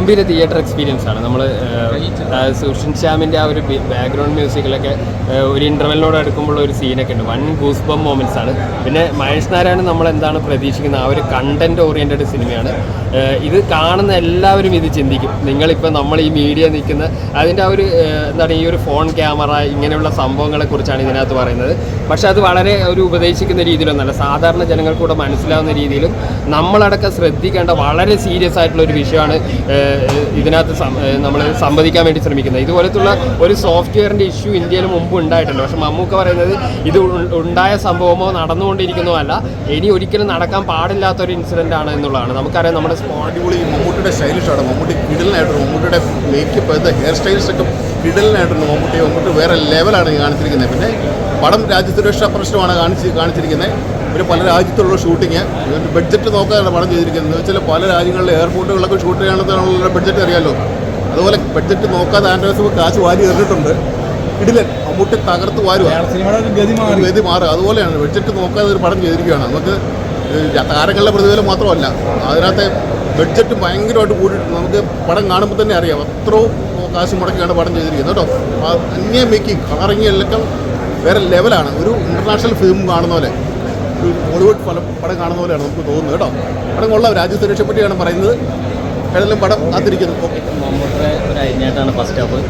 ഗംഭീര theatre experience ആണ്. നമ്മൾ സുഷിൻ ശ്യാമിൻ്റെ ആ ഒരു ബാക്ക്ഗ്രൗണ്ട് മ്യൂസിക്കിലൊക്കെ ഒരു ഇൻ്റർവെല്ലിനോട് അടുക്കുമ്പോൾ ഒരു സീനൊക്കെ ഉണ്ട്. വൺ ഗൂസ് ബം മൊമെൻറ്റ്സ് ആണ്. പിന്നെ മഹേഷ് നാരായണൻ നമ്മൾ എന്താണ് പ്രതീക്ഷിക്കുന്നത്, ആ ഒരു കണ്ടൻറ് ഓറിയൻറ്റഡ് സിനിമയാണ്. ഇത് കാണുന്ന എല്ലാവരും ഇത് ചിന്തിക്കും. നിങ്ങളിപ്പോൾ നമ്മൾ ഈ മീഡിയ നിൽക്കുന്ന അതിൻ്റെ ആ ഒരു എന്താണ് ഈ ഒരു ഫോൺ ക്യാമറ ഇങ്ങനെയുള്ള സംഭവങ്ങളെക്കുറിച്ചാണ് ഇതിനകത്ത് പറയുന്നത്. പക്ഷേ അത് വളരെ ഒരു ഉപദേശിക്കുന്ന രീതിയിലൊന്നല്ല, സാധാരണ ജനങ്ങൾക്കൂടെ മനസ്സിലാവുന്ന രീതിയിലും നമ്മളടക്കം ശ്രദ്ധിക്കേണ്ട വളരെ സീരിയസ് ആയിട്ടുള്ള ഒരു വിഷയമാണ് ഇതിനകത്ത് നമ്മൾ സംവദിക്കാൻ വേണ്ടി ശ്രമിക്കുന്നത്. ഇതുപോലത്തുള്ള ഒരു സോഫ്റ്റ്വെയറിൻ്റെ ഇഷ്യൂ ഇന്ത്യയിൽ മുമ്പ് ഉണ്ടായിട്ടുണ്ട്. പക്ഷേ മമ്മൂക്ക പറയുന്നത് ഇത് ഉണ്ടായ സംഭവമോ നടന്നുകൊണ്ടിരിക്കുന്നോ അല്ല, ഇനി ഒരിക്കലും നടക്കാൻ പാടില്ലാത്തൊരു ഇൻസിഡൻ്റ് ആണ് എന്നുള്ളതാണ്. നമുക്കറിയാം നമ്മുടെ അടിപൊളി മമ്മൂട്ടിയുടെ സ്റ്റൈലിഷാണ്. മമ്മൂട്ടി കിടലിനായിട്ടുണ്ട്. മമ്മൂട്ടിയുടെ മേക്കപ്പ് ഹെയർ സ്റ്റൈൽസൊക്കെ കിടലിനായിട്ടുണ്ട്. മമ്മൂട്ടി വേറെ ലെവലാണ് കാണിച്ചിരിക്കുന്നത്. പിന്നെ പടം രാജ്യസുരക്ഷാ പ്രശ്നമാണ് കാണിച്ചിരിക്കുന്നത്. പിന്നെ പല രാജ്യത്തുള്ള ഷൂട്ടിങ് ബഡ്ജറ്റ് നോക്കാനാണ് പടം ചെയ്തിരിക്കുന്നത്. എന്ന് വെച്ചാൽ പല രാജ്യങ്ങളിലെ എയർപോർട്ടുകളൊക്കെ ഷൂട്ട് ചെയ്യണമെന്നുള്ള ബഡ്ജറ്റ് അറിയാമല്ലോ. അതുപോലെ ബഡ്ജറ്റ് നോക്കാതെ ആൻഡ്രോസ് കാശ് വാരി എറിഞ്ഞിട്ടുണ്ട്. കിടിലൻ മമ്മൂട്ടി തകർത്ത് വാരുക, ഗതി മാറുക. അതുപോലെയാണ് ബഡ്ജറ്റ് നോക്കാതെ ഒരു പടം ചെയ്തിരിക്കുകയാണ്. നമുക്ക് താരങ്ങളുടെ പ്രതിഫലം മാത്രമല്ല, അതിനകത്തെ ബഡ്ജറ്റ് ഭയങ്കരമായിട്ട് കൂടിയിട്ടുണ്ട്. നമുക്ക് പടം കാണുമ്പോൾ തന്നെ അറിയാം അത്രയും കാശ് മുടക്കിയാണ് പടം ചെയ്തിരിക്കുന്നത് കേട്ടോ. അന്യ മേക്കിംഗ് കളറിങ് എല്ലാം വേറെ ലെവലാണ്. ഒരു ഇൻ്റർനാഷണൽ ഫിലിം കാണുന്ന പോലെ, ഒരു ബോളിവുഡ് പടം കാണുന്ന പോലെയാണ് നമുക്ക് തോന്നുന്നത് കേട്ടോ. പടം കൊള്ളാം. രാജ്യസുരക്ഷയെ പറ്റിയാണ് പറയുന്നത്. ഏതെല്ലാം പടം കാത്തിരിക്കുന്നു. ഓക്കെ, മമ്മൂട്ടിയുടെ ഒരു അഴിഞ്ഞായിട്ടാണ് ഫസ്റ്റ് ഹാഫ്.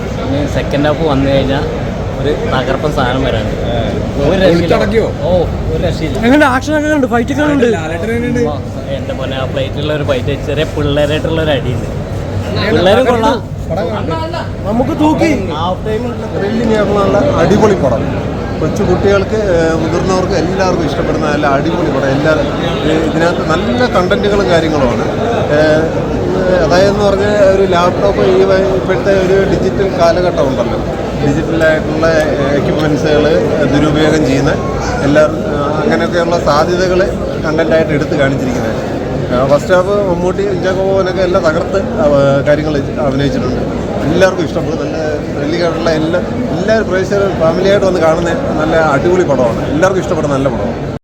സെക്കൻഡ് ഹാഫ് വന്നു കഴിഞ്ഞാൽ ഒരു തകർപ്പൻ സാധനം വരാണ്. ഒരു രക്ഷയില്ല. ആക്ഷനൊക്കെ ഉണ്ട്, ഫൈറ്റൊക്കെ ഉണ്ട്. എൻ്റെ പോലെ ആ ഫ്ലൈറ്റിലുള്ള ഒരു ഫൈറ്റ്, ചെറിയ പിള്ളേരായിട്ടുള്ള ഒരു അടിയുണ്ട്. പിള്ളേർ കൊള്ളാം, നമുക്ക് തൂക്കി. നല്ല അടിപൊളി പടം. കൊച്ചു കുട്ടികൾക്ക് മുതിർന്നവർക്ക് എല്ലാവർക്കും ഇഷ്ടപ്പെടുന്ന നല്ല അടിപൊളി പടം. ഇതിനകത്ത് നല്ല കണ്ടന്റുകളും കാര്യങ്ങളുമാണ്. അതായതെന്ന് പറഞ്ഞാൽ ഒരു ലാപ്ടോപ്പ് ഇപ്പോഴത്തെ ഒരു ഡിജിറ്റൽ കാലഘട്ടം ഉണ്ടല്ലോ, ഡിജിറ്റലായിട്ടുള്ള എക്യുപ്മെൻസുകൾ ദുരുപയോഗം ചെയ്യുന്ന അങ്ങനെയൊക്കെയുള്ള സാധ്യതകൾ കണ്ടൻ്റായിട്ട് എടുത്ത് കാണിച്ചിരിക്കുന്നത്. ഫസ്റ്റ് ഹാഫ് മമ്മൂട്ടി ഇഞ്ചാക്കോനൊക്കെ എല്ലാം തകർത്ത് കാര്യങ്ങൾ അഭിനയിച്ചിട്ടുണ്ട്. എല്ലാവർക്കും ഇഷ്ടപ്പെടും. നല്ല ത്രില്ലിങ്ങായിട്ടുള്ള എല്ലാവരും പ്രേക്ഷകർ ഫാമിലിയായിട്ട് വന്ന് കാണുന്ന നല്ല അടിപൊളി പടമാണ്. എല്ലാവർക്കും ഇഷ്ടപ്പെടുന്ന നല്ല പടമാണ്.